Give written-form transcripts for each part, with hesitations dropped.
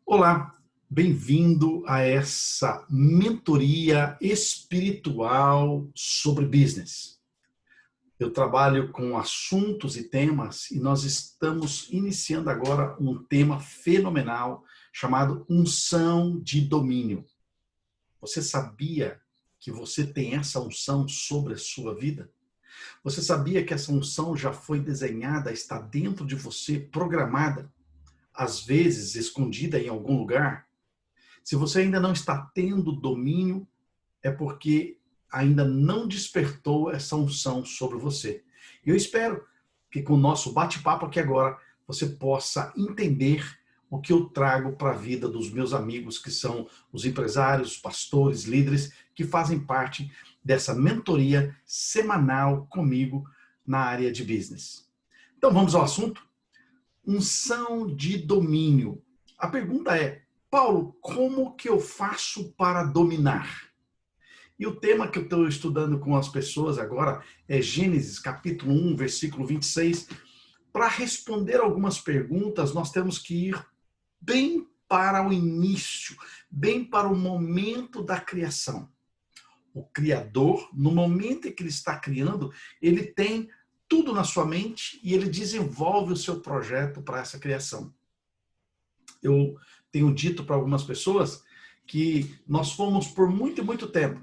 Olá, bem-vindo a essa mentoria espiritual sobre business. Eu trabalho com assuntos e temas e nós estamos iniciando agora um tema fenomenal chamado unção de domínio. Você sabia que você tem essa unção sobre a sua vida? Você sabia que essa unção já foi desenhada, está dentro de você, programada, às vezes escondida em algum lugar? Se você ainda não está tendo domínio, é porque ainda não despertou essa unção sobre você. Eu espero que com o nosso bate-papo aqui agora, você possa entender o que eu trago para a vida dos meus amigos, que são os empresários, pastores, líderes, que fazem parte dessa mentoria semanal comigo na área de business. Então vamos ao assunto? Unção de domínio. A pergunta é: Paulo, como que eu faço para dominar? E o tema que eu estou estudando com as pessoas agora é Gênesis, capítulo 1, versículo 26. Para responder algumas perguntas, nós temos que ir bem para o início, bem para o momento da criação. O Criador, no momento em que ele está criando, ele tem tudo na sua mente e ele desenvolve o seu projeto para essa criação. Eu tenho dito para algumas pessoas que nós fomos por muito, muito tempo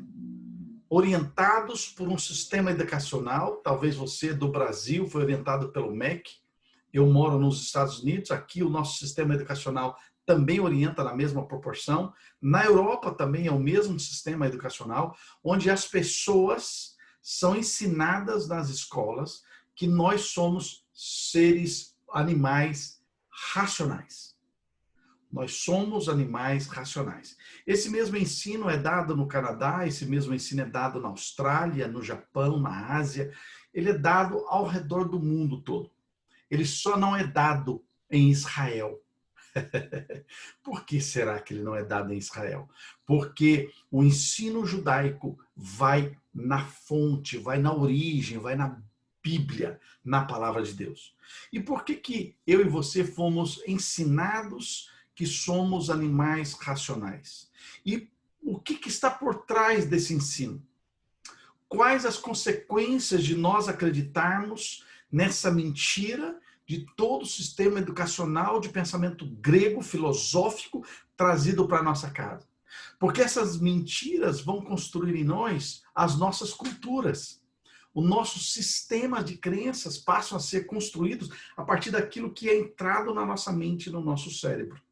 orientados por um sistema educacional. Talvez você do Brasil foi orientado pelo MEC. Eu moro nos Estados Unidos, aqui o nosso sistema educacional também orienta na mesma proporção. Na Europa também é o mesmo sistema educacional, onde as pessoas são ensinadas nas escolas que nós somos seres, animais racionais. Nós somos animais racionais. Esse mesmo ensino é dado no Canadá, esse mesmo ensino é dado na Austrália, no Japão, na Ásia. Ele é dado ao redor do mundo todo. Ele só não é dado em Israel. Por que será que ele não é dado em Israel? Porque o ensino judaico vai na fonte, vai na origem, vai na Bíblia, na palavra de Deus. E por que eu e você fomos ensinados que somos animais racionais? E o que está por trás desse ensino? Quais as consequências de nós acreditarmos nessa mentira de todo o sistema educacional de pensamento grego, filosófico, trazido para a nossa casa? Porque essas mentiras vão construir em nós as nossas culturas. O nosso sistema de crenças passam a ser construídos a partir daquilo que é entrado na nossa mente e no nosso cérebro.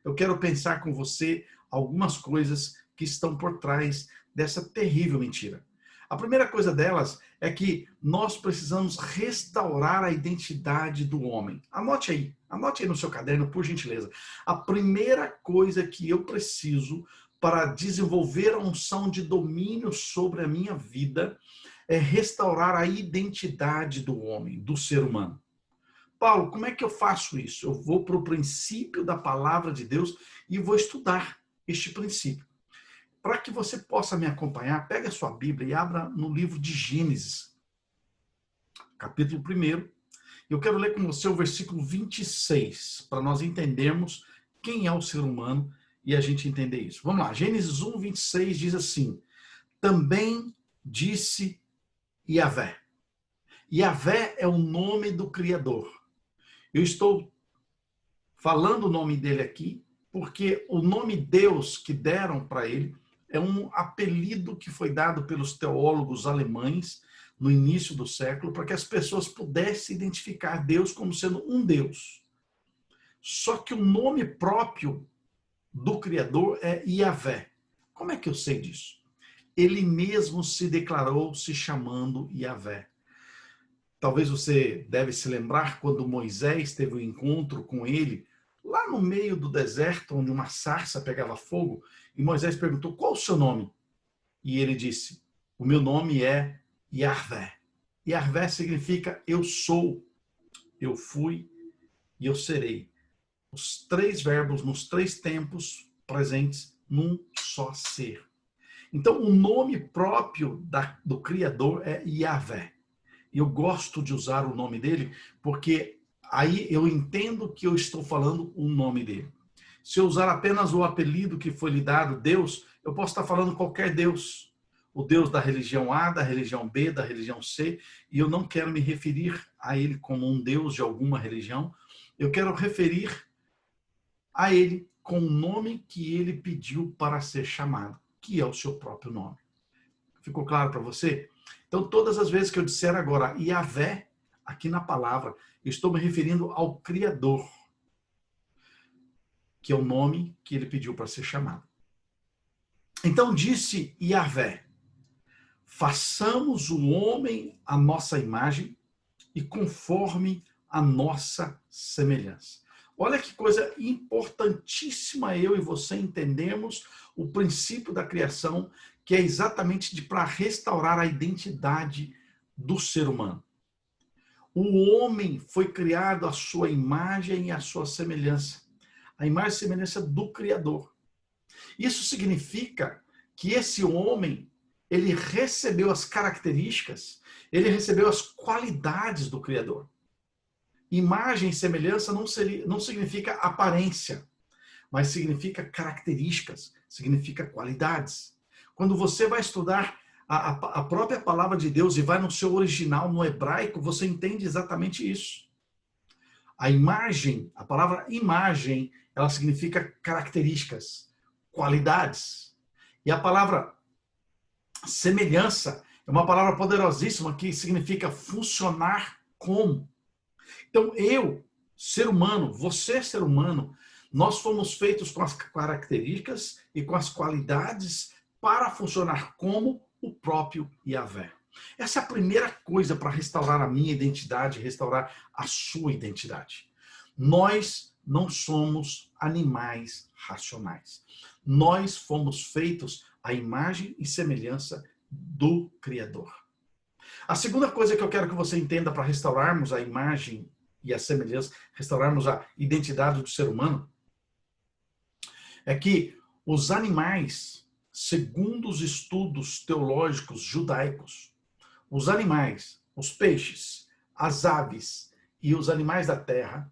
Eu quero pensar com você algumas coisas que estão por trás dessa terrível mentira. A primeira coisa delas é que nós precisamos restaurar a identidade do homem. Anote aí no seu caderno, por gentileza. A primeira coisa que eu preciso para desenvolver a unção de domínio sobre a minha vida é restaurar a identidade do homem, do ser humano. Paulo, como é que eu faço isso? Eu vou para o princípio da palavra de Deus e vou estudar este princípio. Para que você possa me acompanhar, pega a sua Bíblia e abra no livro de Gênesis, capítulo 1. Eu quero ler com você o versículo 26, para nós entendermos quem é o ser humano e a gente entender isso. Vamos lá, Gênesis 1, 26 diz assim: também disse Yahvé. Yahvé é o nome do Criador. Eu estou falando o nome dele aqui porque o nome Deus que deram para ele é um apelido que foi dado pelos teólogos alemães no início do século para que as pessoas pudessem identificar Deus como sendo um Deus. Só que o nome próprio do Criador é Yahvé. Como é que eu sei disso? Ele mesmo se declarou se chamando Yahvé. Talvez você deve se lembrar quando Moisés teve um encontro com ele, lá no meio do deserto, onde uma sarça pegava fogo, e Moisés perguntou: qual o seu nome? E ele disse: o meu nome é Yahvé. Yahvé significa eu sou, eu fui e eu serei. Os três verbos nos três tempos presentes num só ser. Então, o nome próprio do Criador é Yahvé. Eu gosto de usar o nome dele porque aí eu entendo que eu estou falando o nome dele. Se eu usar apenas o apelido que foi lhe dado, Deus, eu posso estar falando qualquer Deus. O Deus da religião A, da religião B, da religião C, e eu não quero me referir a ele como um Deus de alguma religião. Eu quero referir a ele com o nome que ele pediu para ser chamado, que é o seu próprio nome. Ficou claro para você? Então, todas as vezes que eu disser agora Yahvé, aqui na palavra, eu estou me referindo ao Criador, que é o nome que ele pediu para ser chamado. Então disse Yahvé: façamos o homem à nossa imagem e conforme a nossa semelhança. Olha que coisa importantíssima eu e você entendermos o princípio da criação, que é exatamente para restaurar a identidade do ser humano. O homem foi criado à sua imagem e à sua semelhança. A imagem e semelhança do Criador. Isso significa que esse homem, ele recebeu as características, ele recebeu as qualidades do Criador. Imagem e semelhança não significa aparência, mas significa características, significa qualidades. Quando você vai estudar a própria palavra de Deus e vai no seu original, no hebraico, você entende exatamente isso. A imagem, a palavra imagem, ela significa características, qualidades. E a palavra semelhança é uma palavra poderosíssima que significa funcionar como. Então, eu, ser humano, você, ser humano, nós fomos feitos com as características e com as qualidades para funcionar como o próprio Yahvé. Essa é a primeira coisa para restaurar a minha identidade, restaurar a sua identidade. Nós não somos animais racionais. Nós fomos feitos à imagem e semelhança do Criador. A segunda coisa que eu quero que você entenda para restaurarmos a imagem e a semelhança, restaurarmos a identidade do ser humano, é que os animais, segundo os estudos teológicos judaicos, os animais, os peixes, as aves e os animais da terra,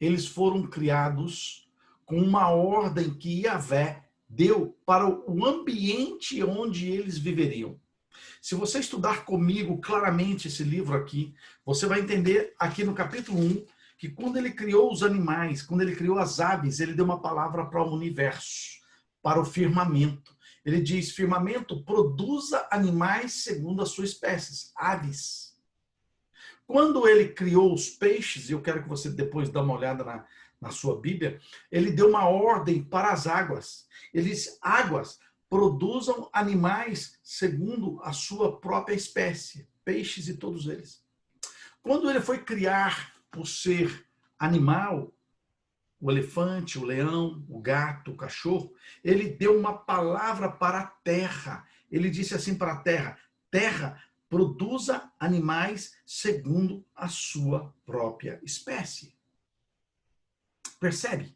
eles foram criados com uma ordem que Yahvé deu para o ambiente onde eles viveriam. Se você estudar comigo claramente esse livro aqui, você vai entender aqui no capítulo 1 que quando ele criou os animais, quando ele criou as aves, ele deu uma palavra para o universo, para o firmamento. Ele diz: firmamento, produza animais segundo as suas espécies, aves. Quando ele criou os peixes, e eu quero que você depois dê uma olhada na sua Bíblia, ele deu uma ordem para as águas. Ele diz: águas, produzam animais segundo a sua própria espécie, peixes e todos eles. Quando ele foi criar o ser animal, o elefante, o leão, o gato, o cachorro, ele deu uma palavra para a terra. Ele disse assim para a terra: terra, produza animais segundo a sua própria espécie. Percebe?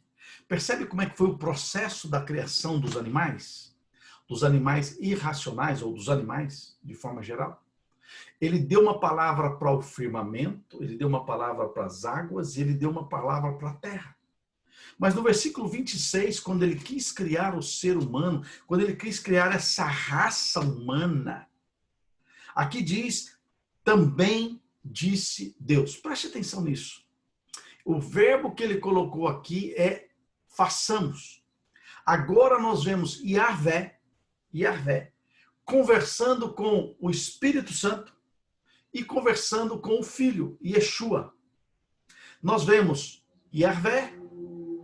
Percebe como é que foi o processo da criação dos animais? Dos animais irracionais, ou dos animais, de forma geral? Ele deu uma palavra para o firmamento, ele deu uma palavra para as águas, e ele deu uma palavra para a terra. Mas no versículo 26, quando ele quis criar o ser humano, quando ele quis criar essa raça humana, aqui diz: também disse Deus. Preste atenção nisso. O verbo que ele colocou aqui é façamos. Agora nós vemos Yahvé, conversando com o Espírito Santo e conversando com o Filho, Yeshua. Nós vemos Yahvé,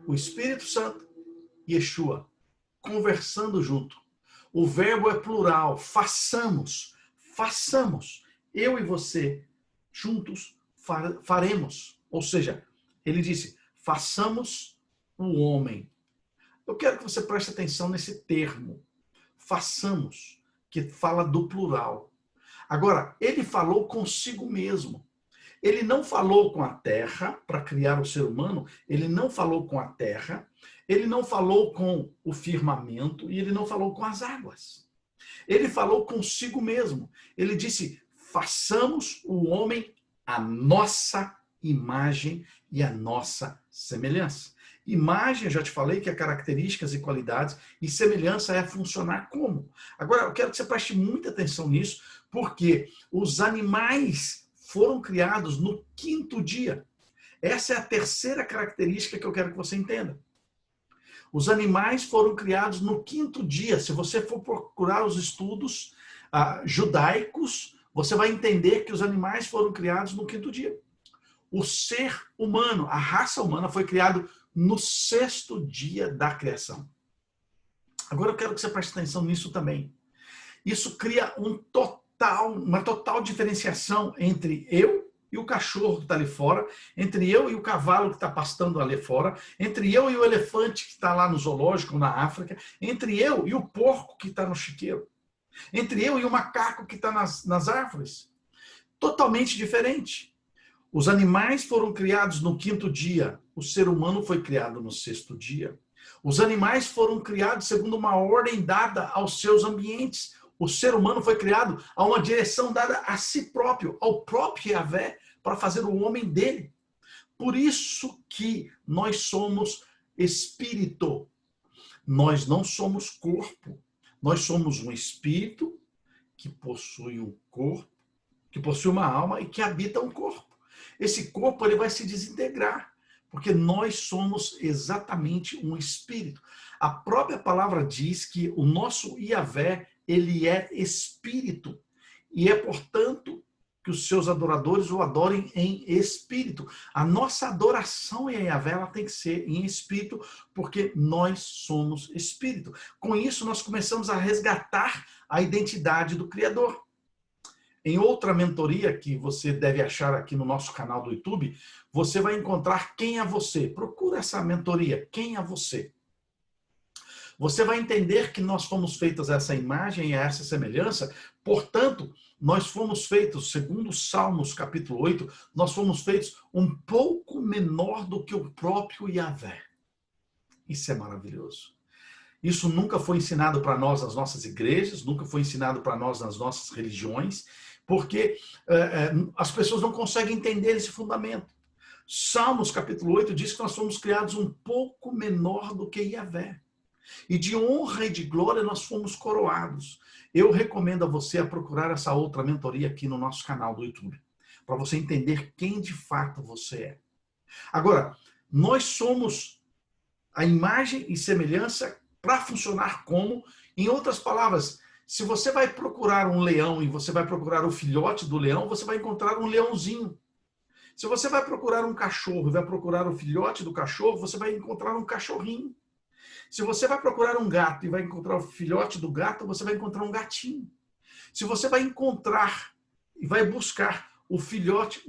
o Espírito Santo e Yeshua conversando junto. O verbo é plural, façamos. Eu e você juntos faremos. Ou seja, ele disse: façamos o homem. Eu quero que você preste atenção nesse termo, façamos, que fala do plural. Agora, ele falou consigo mesmo. Ele não falou com a terra para criar o ser humano, ele não falou com a terra, ele não falou com o firmamento e ele não falou com as águas. Ele falou consigo mesmo. Ele disse: façamos o homem à nossa imagem e à nossa semelhança. Imagem, eu já te falei que é características e qualidades, e semelhança é funcionar como. Agora, eu quero que você preste muita atenção nisso, porque os animais foram criados no 5º dia. Essa é a terceira característica que eu quero que você entenda. Os animais foram criados no 5º dia. Se você for procurar os estudos judaicos, você vai entender que os animais foram criados no 5º dia. O ser humano, a raça humana, foi criado no 6º dia da criação. Agora eu quero que você preste atenção nisso também. Isso cria uma total diferenciação entre eu e o cachorro que está ali fora, entre eu e o cavalo que está pastando ali fora, entre eu e o elefante que está lá no zoológico, na África, entre eu e o porco que está no chiqueiro, entre eu e o macaco que está nas árvores. Totalmente diferente. Os animais foram criados no 5º dia, o ser humano foi criado no 6º dia. Os animais foram criados segundo uma ordem dada aos seus ambientes. O ser humano foi criado a uma direção dada a si próprio, ao próprio Yahvé, para fazer o homem dele. Por isso que nós somos espírito. Nós não somos corpo. Nós somos um espírito que possui um corpo, que possui uma alma e que habita um corpo. Esse corpo ele vai se desintegrar, porque nós somos exatamente um espírito. A própria palavra diz que o nosso Yahvé, ele é espírito. E é, portanto, que os seus adoradores o adorem em espírito. A nossa adoração em Yahvé, ela tem que ser em espírito, porque nós somos espírito. Com isso, nós começamos a resgatar a identidade do Criador. Em outra mentoria que você deve achar aqui no nosso canal do YouTube, você vai encontrar Quem é Você. Procura essa mentoria, Quem é Você. Você vai entender que nós fomos feitos a essa imagem e a essa semelhança, portanto, nós fomos feitos, segundo Salmos capítulo 8, nós fomos feitos um pouco menor do que o próprio Yahvé. Isso é maravilhoso. Isso nunca foi ensinado para nós nas nossas igrejas, nunca foi ensinado para nós nas nossas religiões, porque as pessoas não conseguem entender esse fundamento. Salmos capítulo 8 diz que nós fomos criados um pouco menor do que Yahvé. E de honra e de glória nós fomos coroados. Eu recomendo a você a procurar essa outra mentoria aqui no nosso canal do YouTube, para você entender quem de fato você é. Agora, nós somos a imagem e semelhança para funcionar como, em outras palavras, se você vai procurar um leão e você vai procurar o filhote do leão, você vai encontrar um leãozinho. Se você vai procurar um cachorro e vai procurar o filhote do cachorro, você vai encontrar um cachorrinho. Se você vai procurar um gato e vai encontrar o filhote do gato, você vai encontrar um gatinho. Se você vai encontrar e vai buscar o filhote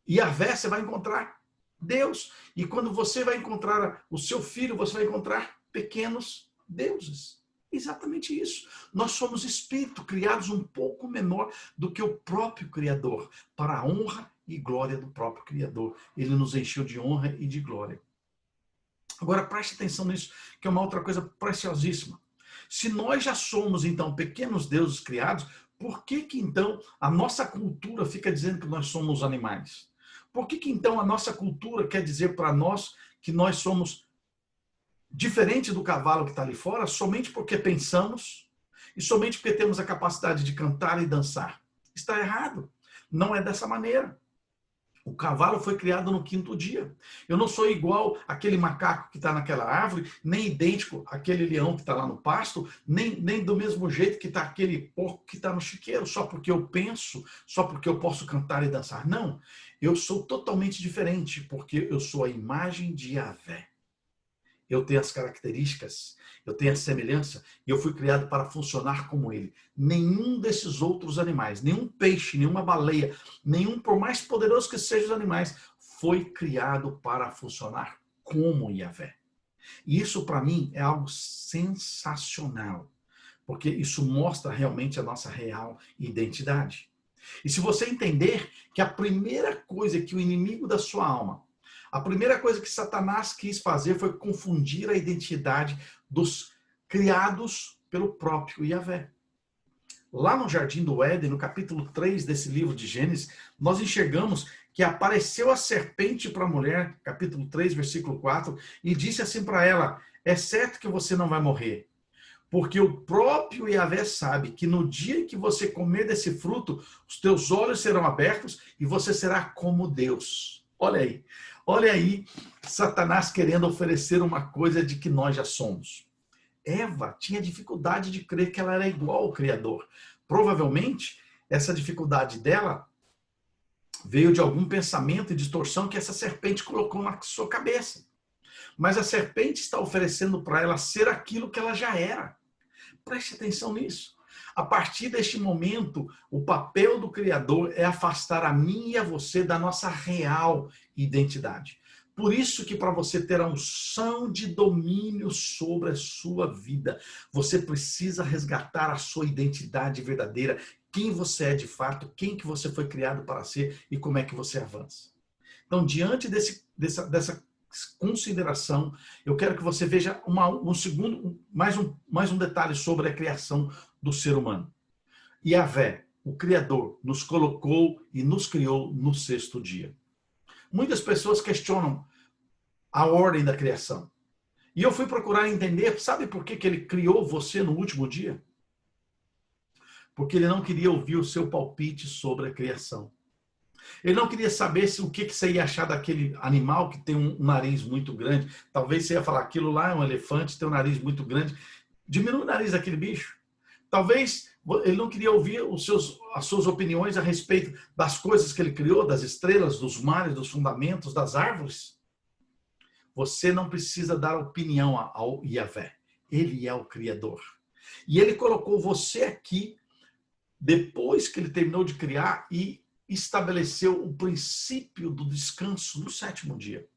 Yahvé, você vai encontrar Deus. E quando você vai encontrar o seu filho, você vai encontrar pequenos deuses. Exatamente isso. Nós somos espírito, criados um pouco menor do que o próprio Criador, para a honra e glória do próprio Criador. Ele nos encheu de honra e de glória. Agora preste atenção nisso, que é uma outra coisa preciosíssima. Se nós já somos, então, pequenos deuses criados, por que então a nossa cultura fica dizendo que nós somos animais? Por que então a nossa cultura quer dizer para nós que nós somos diferente do cavalo que está ali fora, somente porque pensamos e somente porque temos a capacidade de cantar e dançar? Está errado. Não é dessa maneira. O cavalo foi criado no 5º dia. Eu não sou igual aquele macaco que está naquela árvore, nem idêntico àquele leão que está lá no pasto, nem do mesmo jeito que está aquele porco que está no chiqueiro, só porque eu penso, só porque eu posso cantar e dançar. Não, eu sou totalmente diferente, porque eu sou a imagem de Yahvé. Eu tenho as características, eu tenho a semelhança, e eu fui criado para funcionar como ele. Nenhum desses outros animais, nenhum peixe, nenhuma baleia, nenhum, por mais poderoso que sejam os animais, foi criado para funcionar como Yahvé. E isso, para mim, é algo sensacional, porque isso mostra realmente a nossa real identidade. E se você entender que a primeira coisa que o inimigo da sua alma, a primeira coisa que Satanás quis fazer foi confundir a identidade dos criados pelo próprio Yahvé. Lá no Jardim do Éden, no capítulo 3 desse livro de Gênesis, nós enxergamos que apareceu a serpente para a mulher, capítulo 3, versículo 4, e disse assim para ela: é certo que você não vai morrer, porque o próprio Yahvé sabe que no dia em que você comer desse fruto, os teus olhos serão abertos e você será como Deus. Olha aí, Satanás querendo oferecer uma coisa de que nós já somos. Eva tinha dificuldade de crer que ela era igual ao Criador. Provavelmente, essa dificuldade dela veio de algum pensamento e distorção que essa serpente colocou na sua cabeça. Mas a serpente está oferecendo para ela ser aquilo que ela já era. Preste atenção nisso. A partir deste momento, o papel do Criador é afastar a mim e a você da nossa real identidade. Por isso que para você ter a unção de domínio sobre a sua vida, você precisa resgatar a sua identidade verdadeira, quem você é de fato, quem que você foi criado para ser e como é que você avança. Então, diante dessa consideração, eu quero que você veja mais um detalhe sobre a criação do ser humano. Yahvé, o Criador, nos colocou e nos criou no sexto dia. Muitas pessoas questionam a ordem da criação. E eu fui procurar entender, sabe por que ele criou você no último dia? Porque ele não queria ouvir o seu palpite sobre a criação. Ele não queria saber o que você ia achar daquele animal que tem um nariz muito grande. Talvez você ia falar, aquilo lá é um elefante, tem um nariz muito grande. Diminui o nariz daquele bicho. Talvez ele não queria ouvir as suas opiniões a respeito das coisas que ele criou, das estrelas, dos mares, dos fundamentos, das árvores. Você não precisa dar opinião ao Yahvé. Ele é o Criador. E ele colocou você aqui, depois que ele terminou de criar, e estabeleceu o princípio do descanso no sétimo dia.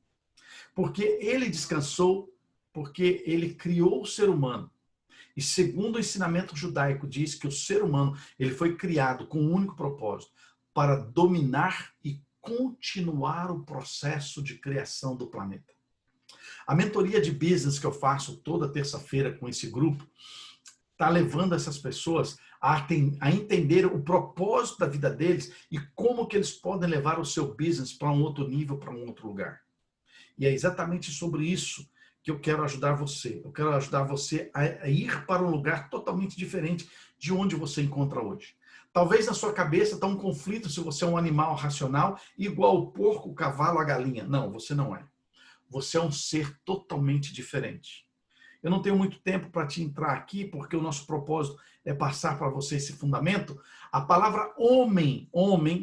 Porque ele descansou, porque ele criou o ser humano. E segundo o ensinamento judaico, diz que o ser humano ele foi criado com um único propósito, para dominar e continuar o processo de criação do planeta. A mentoria de business que eu faço toda terça-feira com esse grupo está levando essas pessoas a entender o propósito da vida deles e como que eles podem levar o seu business para um outro nível, para um outro lugar. E é exatamente sobre isso que eu quero ajudar você. Eu quero ajudar você a ir para um lugar totalmente diferente de onde você encontra hoje. Talvez na sua cabeça está um conflito se você é um animal racional igual o porco, o cavalo, a galinha. Não, você não é. Você é um ser totalmente diferente. Eu não tenho muito tempo para te entrar aqui, porque o nosso propósito é passar para você esse fundamento. A palavra homem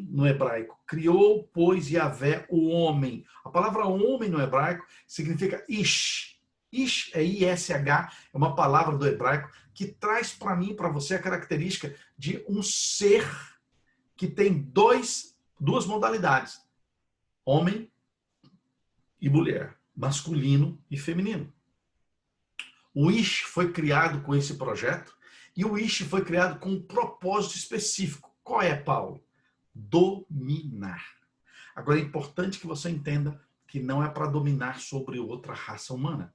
no hebraico, criou, pois, Yahvé, o homem. A palavra homem no hebraico significa ish. Ish é I-S-H, é uma palavra do hebraico que traz para mim e para você a característica de um ser que tem duas modalidades, homem e mulher, masculino e feminino. O Ish foi criado com esse projeto e o Ish foi criado com um propósito específico. Qual é, Paulo? Dominar. Agora, é importante que você entenda que não é para dominar sobre outra raça humana.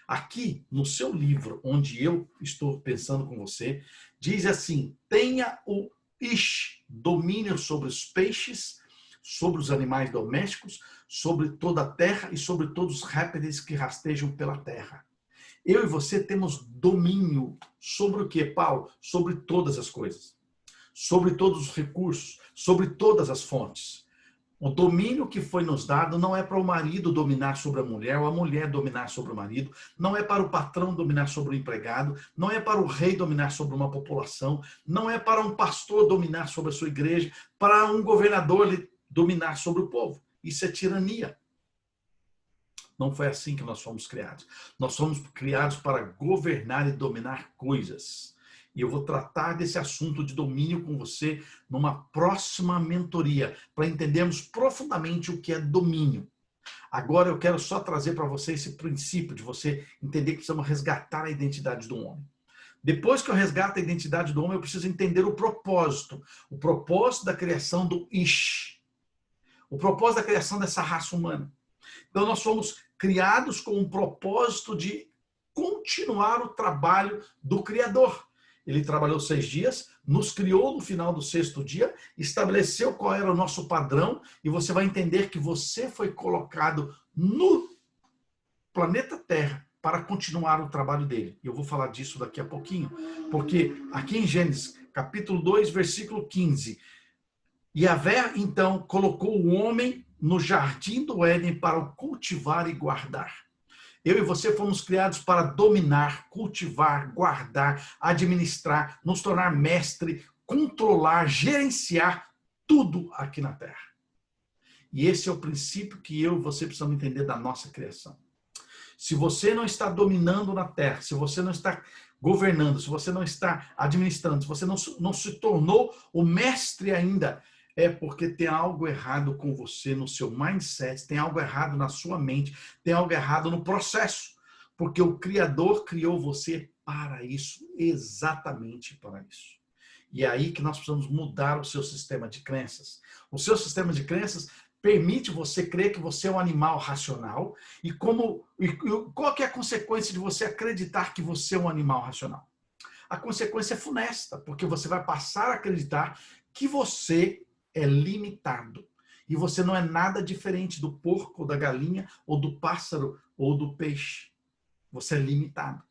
Aqui, no seu livro, onde eu estou pensando com você, diz assim, tenha o Ish, domínio sobre os peixes, sobre os animais domésticos, sobre toda a terra e sobre todos os répteis que rastejam pela terra. Eu e você temos domínio sobre o que, Paulo? Sobre todas as coisas. Sobre todos os recursos. Sobre todas as fontes. O domínio que foi nos dado não é para o marido dominar sobre a mulher ou a mulher dominar sobre o marido. Não é para o patrão dominar sobre o empregado. Não é para o rei dominar sobre uma população. Não é para um pastor dominar sobre a sua igreja. Para um governador dominar sobre o povo. Isso é tirania. Não foi assim que nós fomos criados. Nós fomos criados para governar e dominar coisas. E eu vou tratar desse assunto de domínio com você numa próxima mentoria, para entendermos profundamente o que é domínio. Agora eu quero só trazer para você esse princípio de você entender que precisamos resgatar a identidade do homem. Depois que eu resgato a identidade do homem, eu preciso entender o propósito da criação do Ish. O propósito da criação dessa raça humana. Então nós fomos criados com um propósito de continuar o trabalho do Criador. Ele trabalhou 6 dias, nos criou no final do 6º dia, estabeleceu qual era o nosso padrão, e você vai entender que você foi colocado no planeta Terra para continuar o trabalho dele. E eu vou falar disso daqui a pouquinho, porque aqui em Gênesis, capítulo 2, versículo 15, Yahvé, então, colocou o homem no jardim do Éden para o cultivar e guardar. Eu e você fomos criados para dominar, cultivar, guardar, administrar, nos tornar mestre, controlar, gerenciar tudo aqui na Terra. E esse é o princípio que eu e você precisamos entender da nossa criação. Se você não está dominando na Terra, se você não está governando, se você não está administrando, se você não se tornou o mestre ainda, é porque tem algo errado com você, no seu mindset, tem algo errado na sua mente, tem algo errado no processo. Porque o Criador criou você para isso, exatamente para isso. E é aí que nós precisamos mudar o seu sistema de crenças. O seu sistema de crenças permite você crer que você é um animal racional. E qual que é a consequência de você acreditar que você é um animal racional? A consequência é funesta, porque você vai passar a acreditar que você é limitado. E você não é nada diferente do porco, ou da galinha, ou do pássaro, ou do peixe. Você é limitado.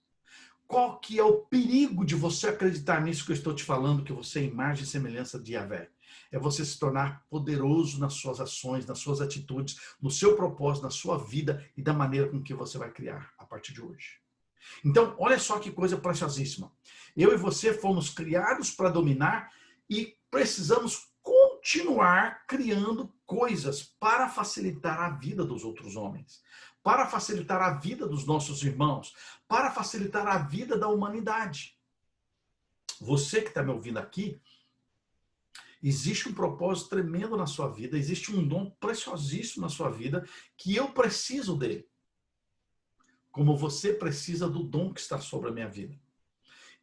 Qual que é o perigo de você acreditar nisso que eu estou te falando, que você é imagem e semelhança de Yahvé? É você se tornar poderoso nas suas ações, nas suas atitudes, no seu propósito, na sua vida e da maneira com que você vai criar a partir de hoje. Então, olha só que coisa preciosíssima. Eu e você fomos criados para dominar e precisamos continuar criando coisas para facilitar a vida dos outros homens, para facilitar a vida dos nossos irmãos, para facilitar a vida da humanidade. Você que está me ouvindo aqui, existe um propósito tremendo na sua vida, existe um dom preciosíssimo na sua vida, que eu preciso dele. Como você precisa do dom que está sobre a minha vida.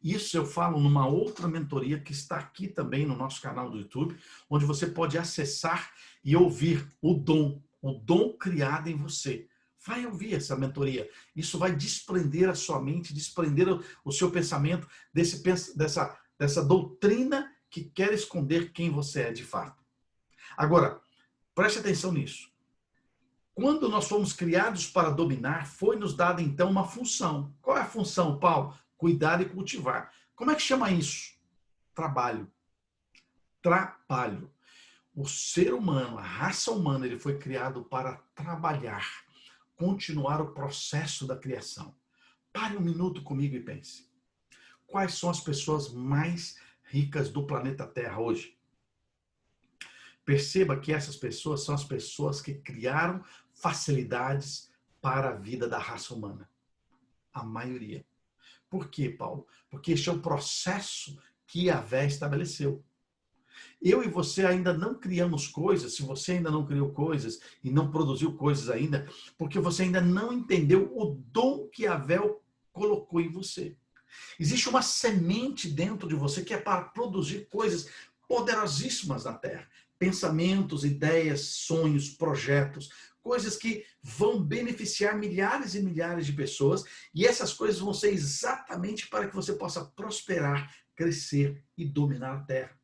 Isso eu falo numa outra mentoria que está aqui também no nosso canal do YouTube, onde você pode acessar e ouvir o dom criado em você. Vai ouvir essa mentoria. Isso vai desprender a sua mente, desprender o seu pensamento dessa doutrina que quer esconder quem você é de fato. Agora, preste atenção nisso. Quando nós fomos criados para dominar, foi nos dada então uma função. Qual é a função, Paulo? Cuidar e cultivar. Como é que chama isso? Trabalho. Trabalho. O ser humano, a raça humana, ele foi criado para trabalhar, continuar o processo da criação. Pare um minuto comigo e pense. Quais são as pessoas mais ricas do planeta Terra hoje? Perceba que essas pessoas são as pessoas que criaram facilidades para a vida da raça humana. A maioria. Por quê, Paulo? Porque este é o processo que Yahvé estabeleceu. Eu e você ainda não criamos coisas, se você ainda não criou coisas e não produziu coisas ainda, porque você ainda não entendeu o dom que Yahvé colocou em você. Existe uma semente dentro de você que é para produzir coisas poderosíssimas na Terra. Pensamentos, ideias, sonhos, projetos, coisas que vão beneficiar milhares e milhares de pessoas, e essas coisas vão ser exatamente para que você possa prosperar, crescer e dominar a Terra.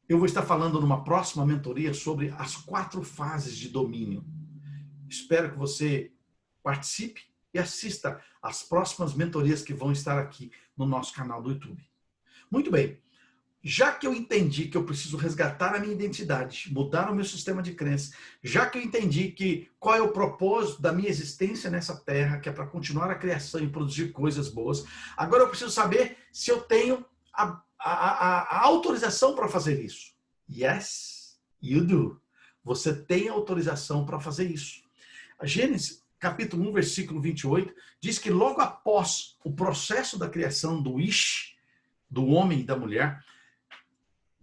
Eu vou estar falando numa próxima mentoria sobre as 4 fases de domínio. Espero que você participe e assista às próximas mentorias que vão estar aqui no nosso canal do YouTube. Muito bem. Já que eu entendi que eu preciso resgatar a minha identidade, mudar o meu sistema de crenças, já que eu entendi qual é o propósito da minha existência nessa terra, que é para continuar a criação e produzir coisas boas, agora eu preciso saber se eu tenho a autorização para fazer isso. Yes, you do. Você tem autorização para fazer isso. A Gênesis, capítulo 1, versículo 28, diz que logo após o processo da criação do Ish, do homem e da mulher,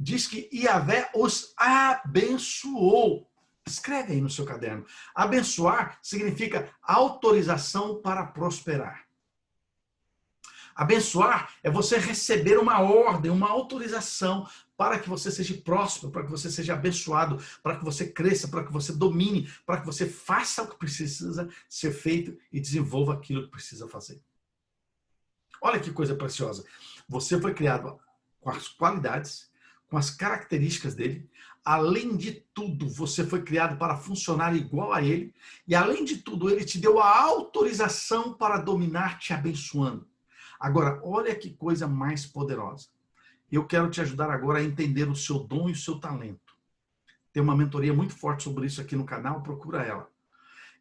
diz que Yahvé os abençoou. Escreve aí no seu caderno. Abençoar significa autorização para prosperar. Abençoar é você receber uma ordem, uma autorização para que você seja próspero, para que você seja abençoado, para que você cresça, para que você domine, para que você faça o que precisa ser feito e desenvolva aquilo que precisa fazer. Olha que coisa preciosa. Você foi criado com as qualidades, com as características dele. Além de tudo, você foi criado para funcionar igual a ele. E além de tudo, ele te deu a autorização para dominar, te abençoando. Agora, olha que coisa mais poderosa. Eu quero te ajudar agora a entender o seu dom e o seu talento. Tem uma mentoria muito forte sobre isso aqui no canal, procura ela.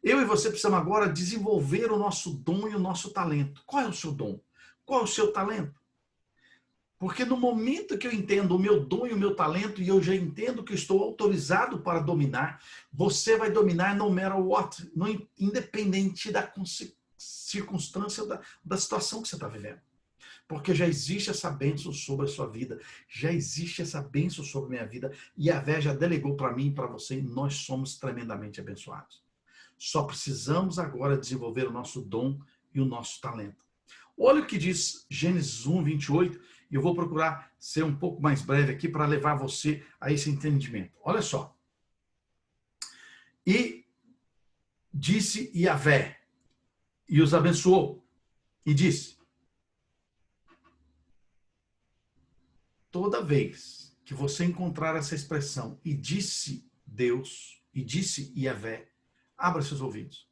Eu e você precisamos agora desenvolver o nosso dom e o nosso talento. Qual é o seu dom? Qual é o seu talento? Porque no momento que eu entendo o meu dom e o meu talento, e eu já entendo que eu estou autorizado para dominar, você vai dominar no matter what, independente da circunstância, da situação que você está vivendo. Porque já existe essa bênção sobre a sua vida, já existe essa bênção sobre a minha vida, e a Vé já delegou para mim e para você, e nós somos tremendamente abençoados. Só precisamos agora desenvolver o nosso dom e o nosso talento. Olha o que diz Gênesis 1, 28, e eu vou procurar ser um pouco mais breve aqui para levar você a esse entendimento. Olha só. E disse Yahvé, e os abençoou, e disse: toda vez que você encontrar essa expressão, e disse Deus, e disse Yahvé, abra seus ouvidos.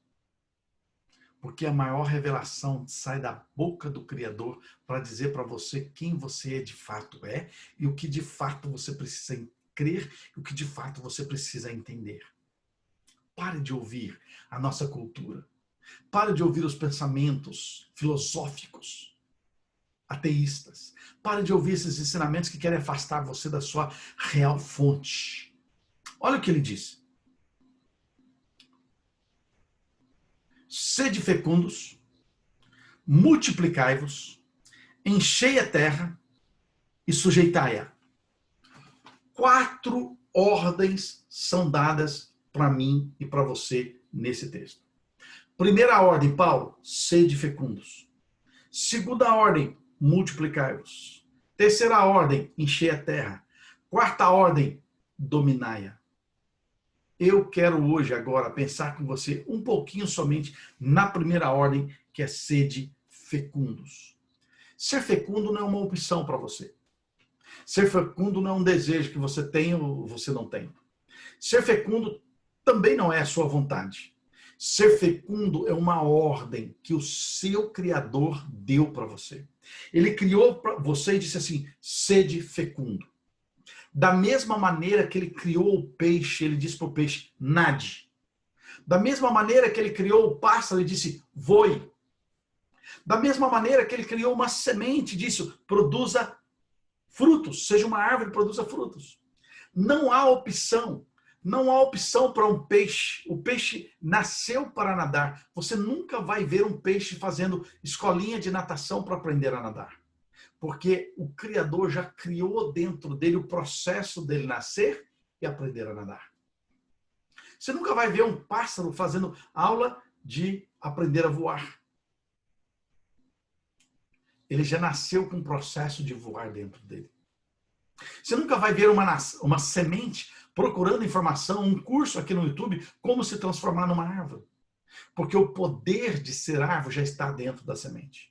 Porque a maior revelação sai da boca do Criador para dizer para você quem você de fato é e o que de fato você precisa crer e o que de fato você precisa entender. Pare de ouvir a nossa cultura. Pare de ouvir os pensamentos filosóficos, ateístas. Pare de ouvir esses ensinamentos que querem afastar você da sua real fonte. Olha o que ele diz. Sede fecundos, multiplicai-vos, enchei a terra e sujeitai-a. 4 ordens são dadas para mim e para você nesse texto. Primeira ordem, Paulo, sede fecundos. Segunda ordem, multiplicai-vos. Terceira ordem, enchei a terra. Quarta ordem, dominai-a. Eu quero hoje, agora, pensar com você um pouquinho somente na primeira ordem, que é sede fecundos. Ser fecundo não é uma opção para você. Ser fecundo não é um desejo que você tem ou você não tem. Ser fecundo também não é a sua vontade. Ser fecundo é uma ordem que o seu Criador deu para você. Ele criou para você e disse assim, sede fecundo. Da mesma maneira que ele criou o peixe, ele disse para o peixe, nade. Da mesma maneira que ele criou o pássaro, ele disse, voe. Da mesma maneira que ele criou uma semente, disse, produza frutos, seja uma árvore, produza frutos. Não há opção. Não há opção para um peixe. O peixe nasceu para nadar. Você nunca vai ver um peixe fazendo escolinha de natação para aprender a nadar. Porque o Criador já criou dentro dele o processo dele nascer e aprender a nadar. Você nunca vai ver um pássaro fazendo aula de aprender a voar. Ele já nasceu com um processo de voar dentro dele. Você nunca vai ver uma semente procurando informação, um curso aqui no YouTube, como se transformar numa árvore. Porque o poder de ser árvore já está dentro da semente.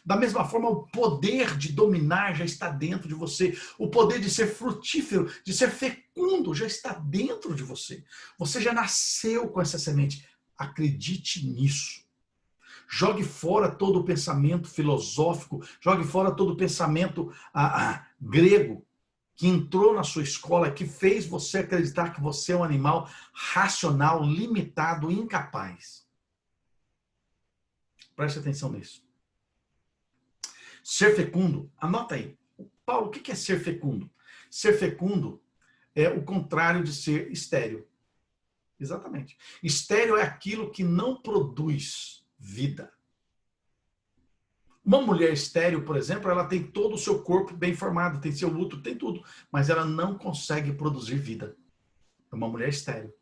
Da mesma forma, o poder de dominar já está dentro de você. O poder de ser frutífero, de ser fecundo, já está dentro de você. Você já nasceu com essa semente. Acredite nisso. Jogue fora todo o pensamento filosófico, jogue fora todo o pensamento grego que entrou na sua escola, que fez você acreditar que você é um animal racional, limitado, incapaz. Preste atenção nisso. Ser fecundo, anota aí. Paulo, o que é ser fecundo? Ser fecundo é o contrário de ser estéril. Exatamente. Estéril é aquilo que não produz vida. Uma mulher estéril, por exemplo, ela tem todo o seu corpo bem formado, tem seu útero, tem tudo, mas ela não consegue produzir vida. É uma mulher estéril.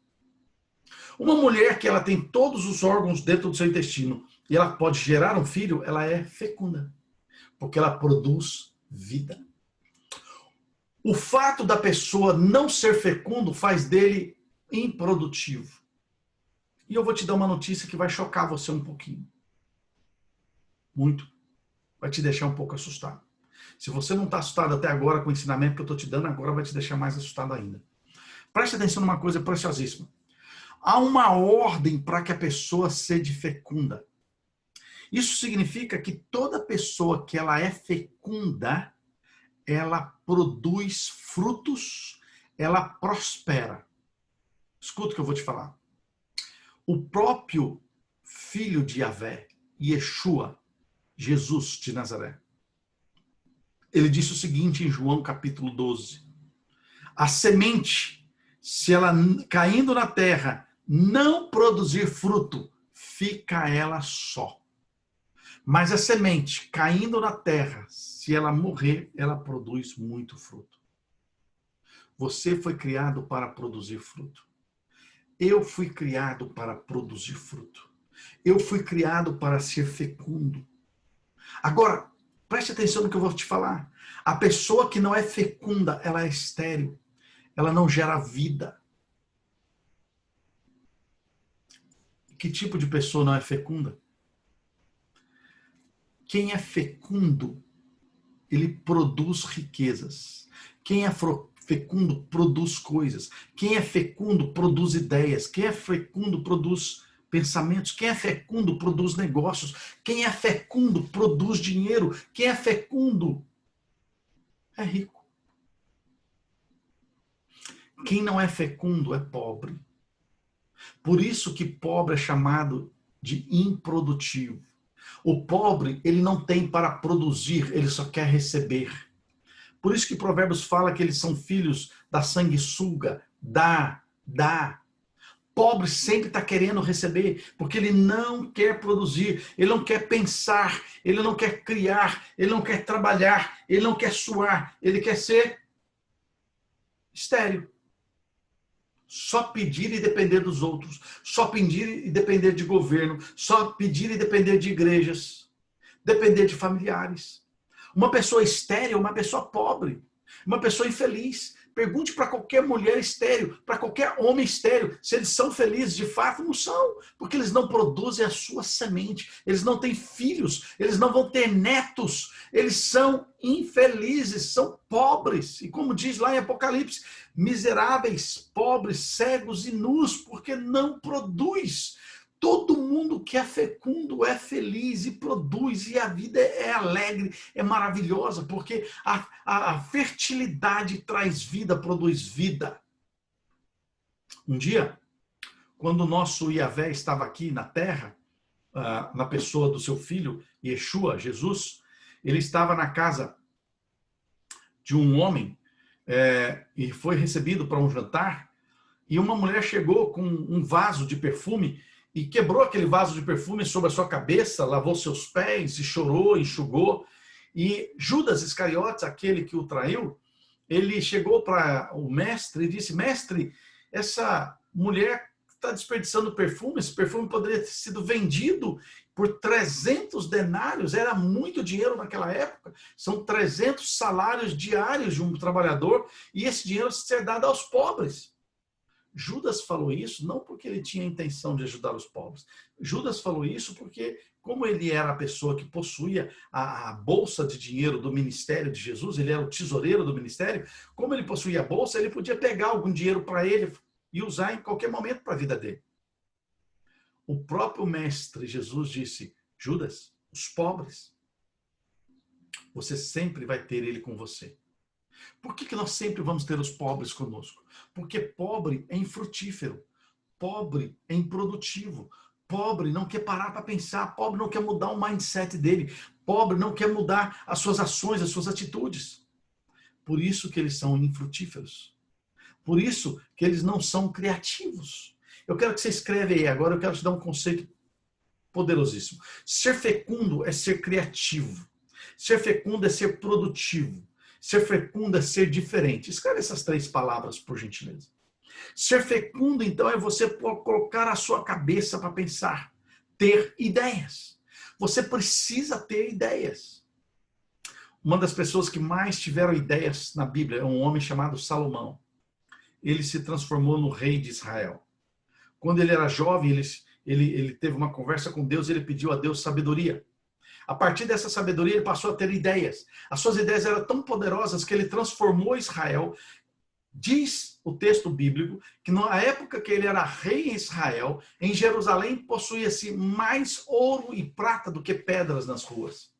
Uma mulher que ela tem todos os órgãos dentro do seu intestino e ela pode gerar um filho, ela é fecunda. Porque ela produz vida. O fato da pessoa não ser fecundo faz dele improdutivo. E eu vou te dar uma notícia que vai chocar você um pouquinho. Muito. vai te deixar um pouco assustado. Se você não está assustado até agora com o ensinamento que eu estou te dando, agora vai te deixar mais assustado ainda. Preste atenção numa coisa preciosíssima. Há uma ordem para que a pessoa seja fecunda. Isso significa que toda pessoa que ela é fecunda, ela produz frutos, ela prospera. Escuta o que eu vou te falar. O próprio filho de Yahvé, Yeshua, Jesus de Nazaré, ele disse o seguinte em João capítulo 12. A semente, se ela caindo na terra, não produzir fruto, fica ela só. Mas a semente caindo na terra, se ela morrer, ela produz muito fruto. Você foi criado para produzir fruto. Eu fui criado para produzir fruto. Eu fui criado para ser fecundo. Agora, preste atenção no que eu vou te falar. A pessoa que não é fecunda, ela é estéril. Ela não gera vida. Que tipo de pessoa não é fecunda? Quem é fecundo, ele produz riquezas. Quem é fecundo produz coisas. Quem é fecundo produz ideias. Quem é fecundo produz pensamentos. Quem é fecundo produz negócios. Quem é fecundo produz dinheiro. Quem é fecundo é rico. Quem não é fecundo é pobre. Por isso que pobre é chamado de improdutivo. O pobre, ele não tem para produzir, ele só quer receber. Por isso que Provérbios fala que eles são filhos da sanguessuga, dá. Pobre sempre está querendo receber, porque ele não quer produzir, ele não quer pensar, ele não quer criar, ele não quer trabalhar, ele não quer suar, ele quer ser estéril. Só pedir e depender dos outros, só pedir e depender de governo, só pedir e depender de igrejas, depender de familiares. Uma pessoa estéril é uma pessoa pobre, uma pessoa infeliz. Pergunte para qualquer mulher estéril, para qualquer homem estéril, se eles são felizes. De fato, não são, porque eles não produzem a sua semente, eles não têm filhos, eles não vão ter netos, eles são infelizes, são pobres. E como diz lá em Apocalipse, miseráveis, pobres, cegos e nus, porque não produz. Todo mundo que é fecundo é feliz e produz, e a vida é alegre, é maravilhosa, porque a fertilidade traz vida, produz vida. Um dia, quando o nosso Yahvé estava aqui na terra, na pessoa do seu filho, Yeshua, Jesus, ele estava na casa de um homem e foi recebido para um jantar, e uma mulher chegou com um vaso de perfume e quebrou aquele vaso de perfume sobre a sua cabeça, lavou seus pés e chorou, enxugou. E Judas Iscariotes, aquele que o traiu, ele chegou para o mestre e disse: mestre, essa mulher está desperdiçando perfume, esse perfume poderia ter sido vendido por 300 denários, era muito dinheiro naquela época, são 300 salários diários de um trabalhador, e esse dinheiro ser dado aos pobres. Judas falou isso não porque ele tinha a intenção de ajudar os pobres. Judas falou isso porque, como ele era a pessoa que possuía a bolsa de dinheiro do ministério de Jesus, ele era o tesoureiro do ministério, como ele possuía a bolsa, ele podia pegar algum dinheiro para ele e usar em qualquer momento para a vida dele. O próprio mestre Jesus disse: Judas, os pobres, você sempre vai ter ele com você. Por que nós sempre vamos ter os pobres conosco? Porque pobre é infrutífero, pobre é improdutivo, pobre não quer parar para pensar, pobre não quer mudar o mindset dele, pobre não quer mudar as suas ações, as suas atitudes. Por isso que eles são infrutíferos. Por isso que eles não são criativos. Eu quero que você escreva aí, agora eu quero te dar um conceito poderosíssimo. Ser fecundo é ser criativo. Ser fecundo é ser produtivo. Ser fecundo é ser diferente. Escreve essas 3 palavras, por gentileza. Ser fecundo, então, é você colocar a sua cabeça para pensar, ter ideias. Você precisa ter ideias. Uma das pessoas que mais tiveram ideias na Bíblia é um homem chamado Salomão. Ele se transformou no rei de Israel. Quando ele era jovem, ele teve uma conversa com Deus e ele pediu a Deus sabedoria. A partir dessa sabedoria, ele passou a ter ideias. As suas ideias eram tão poderosas que ele transformou Israel. Diz o texto bíblico que na época que ele era rei em Israel, em Jerusalém possuía-se mais ouro e prata do que pedras nas ruas.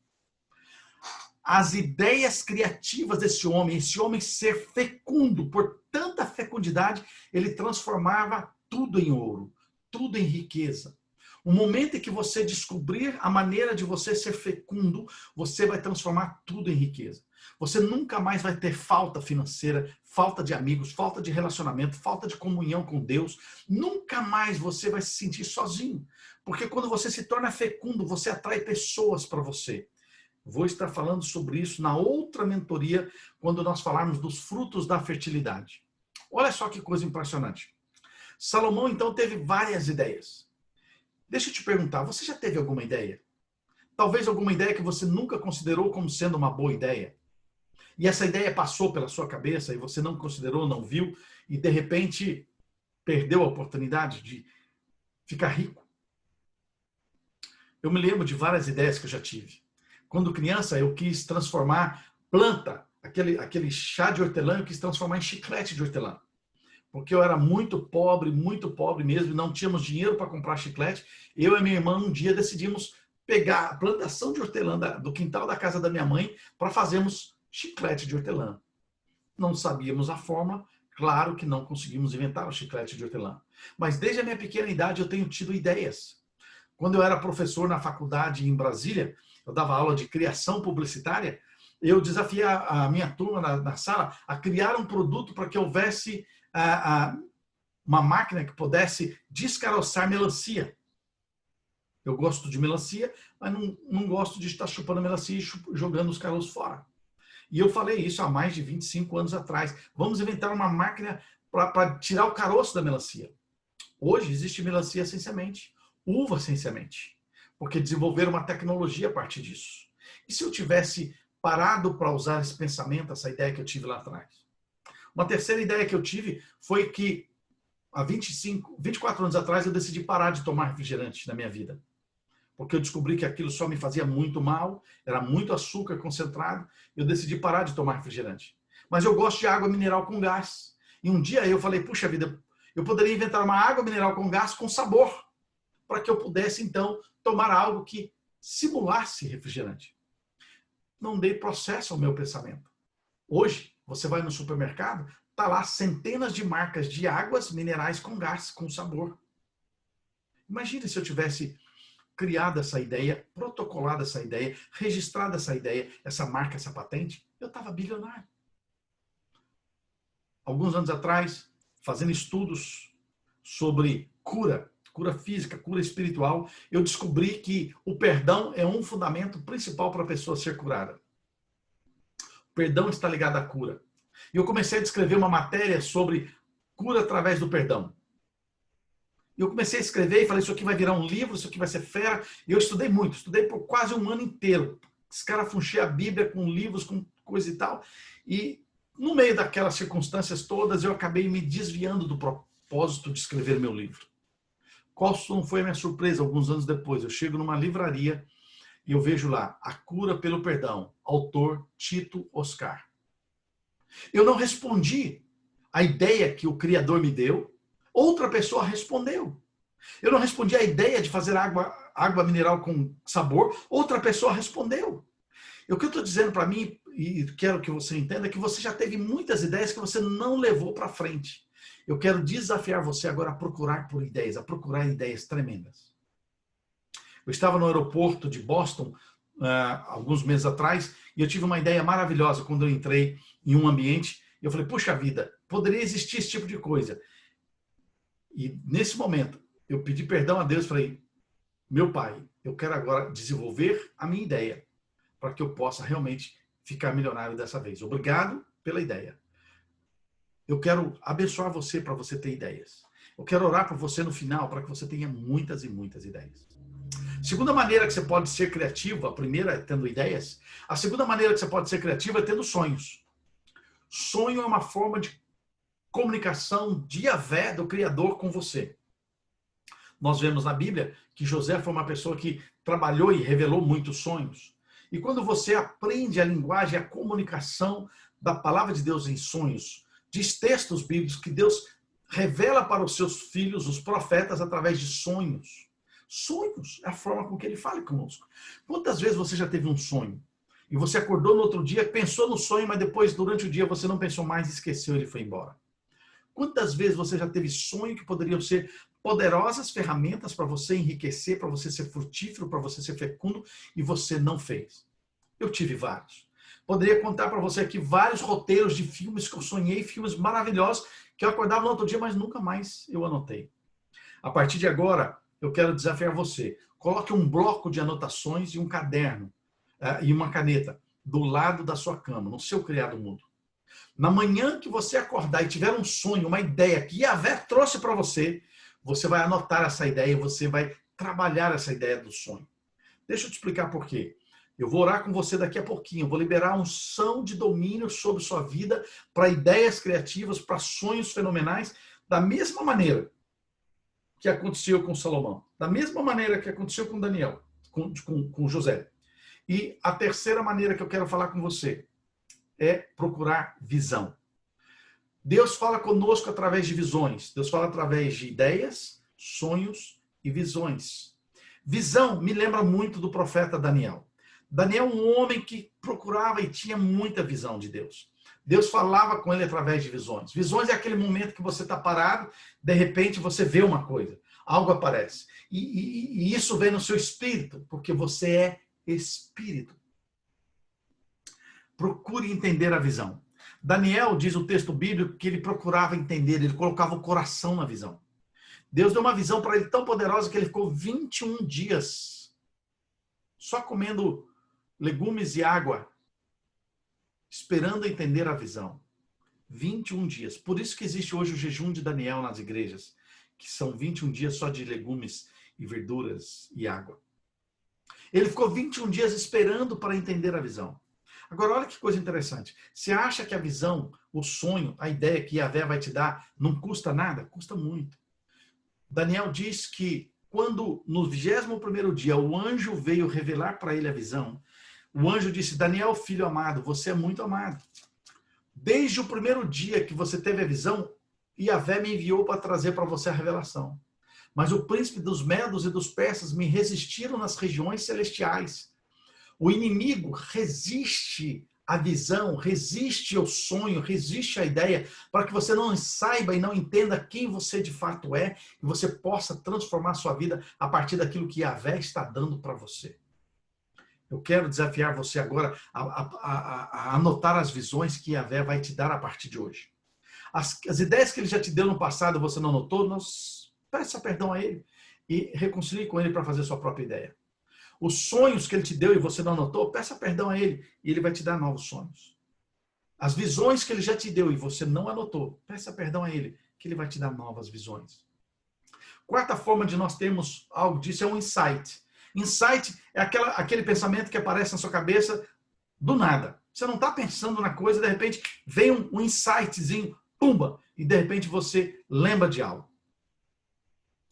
As ideias criativas desse homem, esse homem ser fecundo, por tanta fecundidade, ele transformava tudo em ouro, tudo em riqueza. O momento em que você descobrir a maneira de você ser fecundo, você vai transformar tudo em riqueza. Você nunca mais vai ter falta financeira, falta de amigos, falta de relacionamento, falta de comunhão com Deus. Nunca mais você vai se sentir sozinho. Porque quando você se torna fecundo, você atrai pessoas para você. Vou estar falando sobre isso na outra mentoria, quando nós falarmos dos frutos da fertilidade. Olha só que coisa impressionante. Salomão, então, teve várias ideias. Deixa eu te perguntar, você já teve alguma ideia? Talvez alguma ideia que você nunca considerou como sendo uma boa ideia. E essa ideia passou pela sua cabeça e você não considerou, não viu, e de repente perdeu a oportunidade de ficar rico. Eu me lembro de várias ideias que eu já tive. Quando criança, eu quis transformar planta, aquele chá de hortelã, eu quis transformar em chiclete de hortelã. Porque eu era muito pobre mesmo, não tínhamos dinheiro para comprar chiclete. Eu e minha irmã um dia decidimos pegar a plantação de hortelã do quintal da casa da minha mãe para fazermos chiclete de hortelã. Não sabíamos a fórmula, claro que não conseguimos inventar o chiclete de hortelã. Mas desde a minha pequena idade eu tenho tido ideias. Quando eu era professor na faculdade em Brasília, eu dava aula de criação publicitária, eu desafiei a minha turma na sala a criar um produto para que houvesse uma máquina que pudesse descaroçar melancia. Eu gosto de melancia, mas não gosto de estar chupando melancia e jogando os caroços fora. E eu falei isso há mais de 25 anos atrás. Vamos inventar uma máquina para tirar o caroço da melancia. Hoje existe melancia sem semente, uva sem semente, porque desenvolveram uma tecnologia a partir disso. E se eu tivesse parado para usar esse pensamento, essa ideia que eu tive lá atrás? Uma terceira ideia que eu tive foi que há 24 anos atrás eu decidi parar de tomar refrigerante na minha vida. Porque eu descobri que aquilo só me fazia muito mal, era muito açúcar concentrado, eu decidi parar de tomar refrigerante. Mas eu gosto de água mineral com gás. E um dia eu falei, puxa vida, eu poderia inventar uma água mineral com gás com sabor, para que eu pudesse, então, tomar algo que simulasse refrigerante. Não dei processo ao meu pensamento. Hoje, você vai no supermercado, está lá centenas de marcas de águas minerais com gás, com sabor. Imagine se eu tivesse criado essa ideia, protocolado essa ideia, registrado essa ideia, essa marca, essa patente, eu estava bilionário. Alguns anos atrás, fazendo estudos sobre cura física, cura espiritual, eu descobri que o perdão é um fundamento principal para a pessoa ser curada. O perdão está ligado à cura. E eu comecei a descrever uma matéria sobre cura através do perdão. E eu comecei a escrever e falei, isso aqui vai virar um livro, isso aqui vai ser fera. E eu estudei muito, estudei por quase um ano inteiro. Escarafunchei a Bíblia com livros, com coisa e tal. E no meio daquelas circunstâncias todas, eu acabei me desviando do propósito de escrever meu livro. Qual não foi a minha surpresa alguns anos depois? Eu chego numa livraria e eu vejo lá, A Cura pelo Perdão, autor Tito Oscar. Eu não respondi a ideia que o Criador me deu, outra pessoa respondeu. Eu não respondi a ideia de fazer água mineral com sabor, outra pessoa respondeu. E o que eu estou dizendo para mim, e quero que você entenda, é que você já teve muitas ideias que você não levou para frente. Eu quero desafiar você agora a procurar por ideias, a procurar ideias tremendas. Eu estava no aeroporto de Boston, alguns meses atrás, e eu tive uma ideia maravilhosa quando eu entrei em um ambiente. Eu falei, puxa vida, poderia existir esse tipo de coisa. E nesse momento, eu pedi perdão a Deus e falei, meu Pai, eu quero agora desenvolver a minha ideia para que eu possa realmente ficar milionário dessa vez. Obrigado pela ideia. Eu quero abençoar você para você ter ideias. Eu quero orar por você no final para que você tenha muitas e muitas ideias. Segunda maneira que você pode ser criativo, a primeira é tendo ideias. A segunda maneira que você pode ser criativo é tendo sonhos. Sonho é uma forma de comunicação de Yahvé, do Criador, com você. Nós vemos na Bíblia que José foi uma pessoa que trabalhou e revelou muitos sonhos. E quando você aprende a linguagem, a comunicação da palavra de Deus em sonhos, diz textos bíblicos que Deus revela para os seus filhos, os profetas, através de sonhos. Sonhos é a forma com que ele fala conosco. Quantas vezes você já teve um sonho? E você acordou no outro dia, pensou no sonho, mas depois, durante o dia, você não pensou mais, esqueceu e ele foi embora. Quantas vezes você já teve sonho que poderiam ser poderosas ferramentas para você enriquecer, para você ser frutífero, para você ser fecundo, e você não fez? Eu tive vários. Poderia contar para você aqui vários roteiros de filmes que eu sonhei, filmes maravilhosos, que eu acordava no outro dia, mas nunca mais eu anotei. A partir de agora, eu quero desafiar você. Coloque um bloco de anotações e um caderno e uma caneta do lado da sua cama, no seu criado mudo. Na manhã que você acordar e tiver um sonho, uma ideia que Yahvé trouxe para você, você vai anotar essa ideia e você vai trabalhar essa ideia do sonho. Deixa eu te explicar por quê. Eu vou orar com você daqui a pouquinho. Eu vou liberar a unção de domínio sobre sua vida para ideias criativas, para sonhos fenomenais, da mesma maneira que aconteceu com Salomão, da mesma maneira que aconteceu com Daniel, com José. E a terceira maneira que eu quero falar com você é procurar visão. Deus fala conosco através de visões. Deus fala através de ideias, sonhos e visões. Visão me lembra muito do profeta Daniel. Daniel é um homem que procurava e tinha muita visão de Deus. Deus falava com ele através de visões. Visões é aquele momento que você está parado, de repente você vê uma coisa, algo aparece. E isso vem no seu espírito, porque você é espírito. Procure entender a visão. Daniel, diz o texto bíblico, que ele procurava entender, ele colocava o coração na visão. Deus deu uma visão para ele tão poderosa que ele ficou 21 dias só comendo legumes e água, esperando entender a visão. 21 dias. Por isso que existe hoje o jejum de Daniel nas igrejas, que são 21 dias só de legumes e verduras e água. Ele ficou 21 dias esperando para entender a visão. Agora, olha que coisa interessante. Você acha que a visão, o sonho, a ideia que Yahvé vai te dar não custa nada? Custa muito. Daniel diz que quando no 21º dia o anjo veio revelar para ele a visão, o anjo disse: Daniel, filho amado, você é muito amado. Desde o primeiro dia que você teve a visão, Yahvé me enviou para trazer para você a revelação. Mas o príncipe dos medos e dos persas me resistiram nas regiões celestiais. O inimigo resiste à visão, resiste ao sonho, resiste à ideia, para que você não saiba e não entenda quem você de fato é, e você possa transformar a sua vida a partir daquilo que Yahvé está dando para você. Eu quero desafiar você agora a anotar as visões que Yahvé vai te dar a partir de hoje. As ideias que ele já te deu no passado, você não anotou, peça perdão a ele e reconcilie com ele para fazer sua própria ideia. Os sonhos que ele te deu e você não anotou, peça perdão a ele e ele vai te dar novos sonhos. As visões que ele já te deu e você não anotou, peça perdão a ele, que ele vai te dar novas visões. Quarta forma de nós termos algo disso é um insight. Insight é aquele pensamento que aparece na sua cabeça do nada. Você não está pensando na coisa, de repente vem um insightzinho, pumba, e de repente você lembra de algo.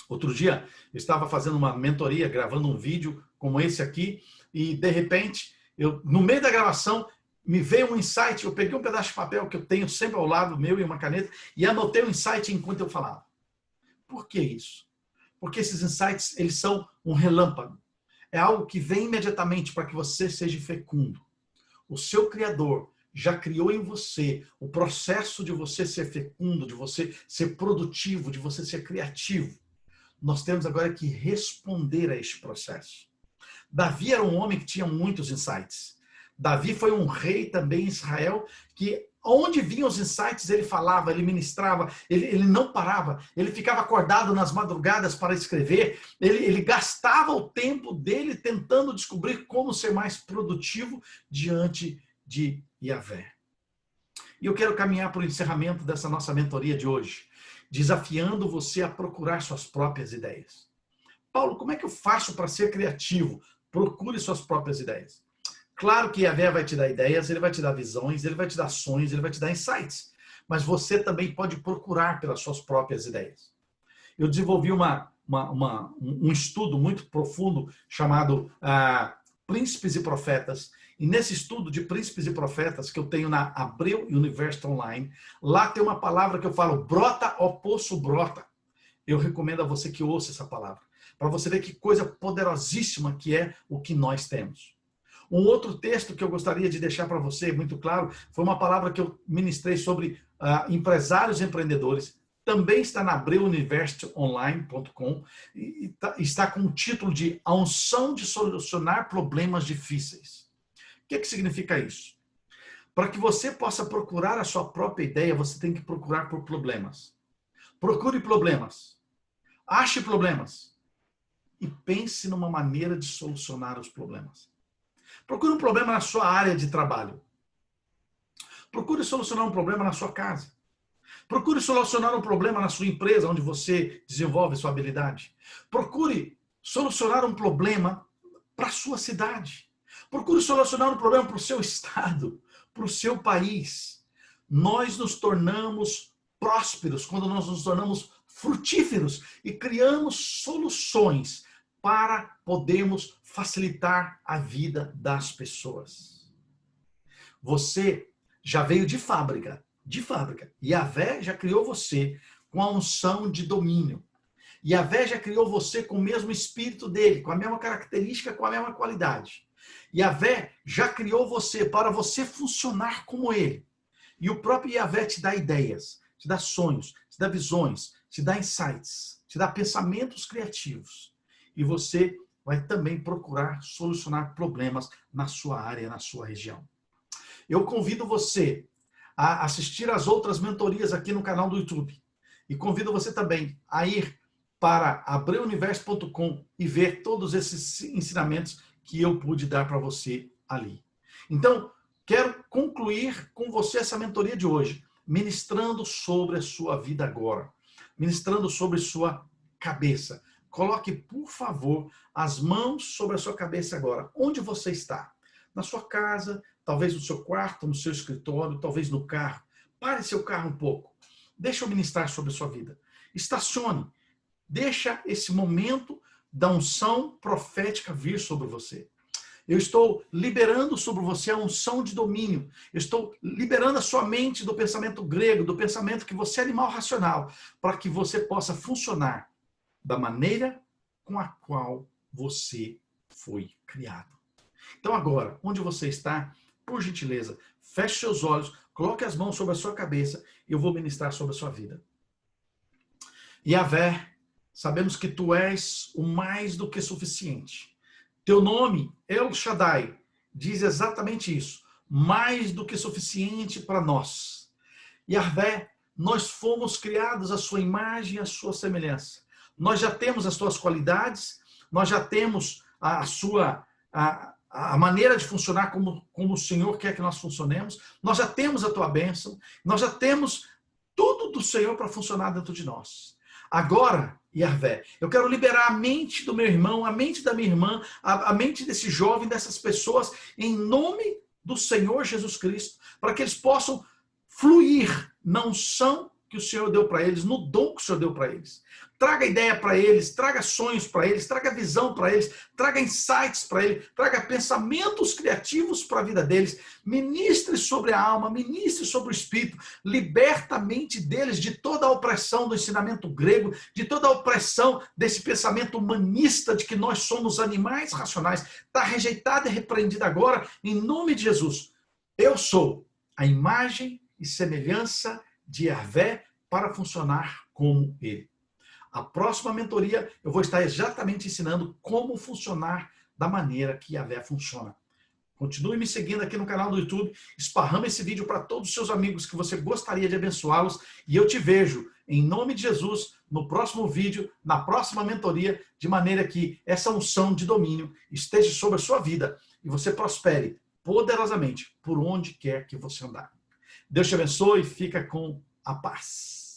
Outro dia, eu estava fazendo uma mentoria, gravando um vídeo como esse aqui, e de repente, no meio da gravação, me veio um insight, eu peguei um pedaço de papel que eu tenho sempre ao lado meu e uma caneta, e anotei o insight enquanto eu falava. Por que isso? Porque esses insights, eles são um relâmpago. É algo que vem imediatamente para que você seja fecundo. O seu Criador já criou em você o processo de você ser fecundo, de você ser produtivo, de você ser criativo. Nós temos agora que responder a este processo. Davi era um homem que tinha muitos insights. Davi foi um rei também em Israel que onde vinham os insights ele falava, ele ministrava, ele não parava, ele ficava acordado nas madrugadas para escrever, ele gastava o tempo dele tentando descobrir como ser mais produtivo diante de Yahvé. E eu quero caminhar para o encerramento dessa nossa mentoria de hoje, desafiando você a procurar suas próprias ideias. Paulo, como é que eu faço para ser criativo? Procure suas próprias ideias. Claro que Yahvé vai te dar ideias, ele vai te dar visões, ele vai te dar sonhos, ele vai te dar insights. Mas você também pode procurar pelas suas próprias ideias. Eu desenvolvi uma um estudo muito profundo chamado Príncipes e Profetas. E nesse estudo de Príncipes e Profetas, que eu tenho na Abreu University Online, lá tem uma palavra que eu falo, brota, ó poço, brota. Eu recomendo a você que ouça essa palavra, para você ver que coisa poderosíssima que é o que nós temos. Um outro texto que eu gostaria de deixar para você, muito claro, foi uma palavra que eu ministrei sobre empresários e empreendedores. Também está na abreuuniversityonline.com e está com o título de A Unção de Solucionar Problemas Difíceis. O que significa isso? Para que você possa procurar a sua própria ideia, você tem que procurar por problemas. Procure problemas. Ache problemas. E pense numa maneira de solucionar os problemas. Procure um problema na sua área de trabalho. Procure solucionar um problema na sua casa. Procure solucionar um problema na sua empresa, onde você desenvolve sua habilidade. Procure solucionar um problema para a sua cidade. Procure solucionar um problema para o seu estado, para o seu país. Nós nos tornamos prósperos quando nós nos tornamos frutíferos e criamos soluções para podermos facilitar a vida das pessoas. Você já veio de fábrica. Yahvé já criou você com a unção de domínio. Yahvé já criou você com o mesmo espírito dele, com a mesma característica, com a mesma qualidade. Yahvé já criou você para você funcionar como ele. E o próprio Yahvé te dá ideias, te dá sonhos, te dá visões, te dá insights, te dá pensamentos criativos. E você vai também procurar solucionar problemas na sua área, na sua região. Eu convido você a assistir às outras mentorias aqui no canal do YouTube. E convido você também a ir para abreuuniverso.com e ver todos esses ensinamentos que eu pude dar para você ali. Então, quero concluir com você essa mentoria de hoje, ministrando sobre a sua vida agora, ministrando sobre sua cabeça. Coloque, por favor, as mãos sobre a sua cabeça agora. Onde você está? Na sua casa, talvez no seu quarto, no seu escritório, talvez no carro. Pare seu carro um pouco. Deixa eu ministrar sobre a sua vida. Estacione. Deixa esse momento da unção profética vir sobre você. Eu estou liberando sobre você a unção de domínio. Eu estou liberando a sua mente do pensamento grego, do pensamento que você é animal racional, para que você possa funcionar da maneira com a qual você foi criado. Então agora, onde você está, por gentileza, feche seus olhos, coloque as mãos sobre a sua cabeça e eu vou ministrar sobre a sua vida. Yahvé, sabemos que tu és o mais do que suficiente. Teu nome, El Shaddai, diz exatamente isso. Mais do que suficiente para nós. Yahvé, nós fomos criados à sua imagem e à sua semelhança. Nós já temos as tuas qualidades, nós já temos a maneira de funcionar como o Senhor quer que nós funcionemos, nós já temos a tua bênção, nós já temos tudo do Senhor para funcionar dentro de nós. Agora, Yahvé, eu quero liberar a mente do meu irmão, a mente da minha irmã, a mente desse jovem, dessas pessoas, em nome do Senhor Jesus Cristo, para que eles possam fluir na unção que o Senhor deu para eles, no dom que o Senhor deu para eles. Traga ideia para eles, traga sonhos para eles, traga visão para eles, traga insights para eles, traga pensamentos criativos para a vida deles. Ministre sobre a alma, ministre sobre o espírito, liberta a mente deles de toda a opressão do ensinamento grego, de toda a opressão desse pensamento humanista de que nós somos animais racionais. Está rejeitado e repreendido agora, em nome de Jesus. Eu sou a imagem e semelhança de Yahvé para funcionar como ele. A próxima mentoria eu vou estar exatamente ensinando como funcionar da maneira que Yahvé funciona. Continue me seguindo aqui no canal do YouTube, esparrama esse vídeo para todos os seus amigos que você gostaria de abençoá-los e eu te vejo, em nome de Jesus, no próximo vídeo, na próxima mentoria, de maneira que essa unção de domínio esteja sobre a sua vida e você prospere poderosamente por onde quer que você andar. Deus te abençoe e fica com a paz.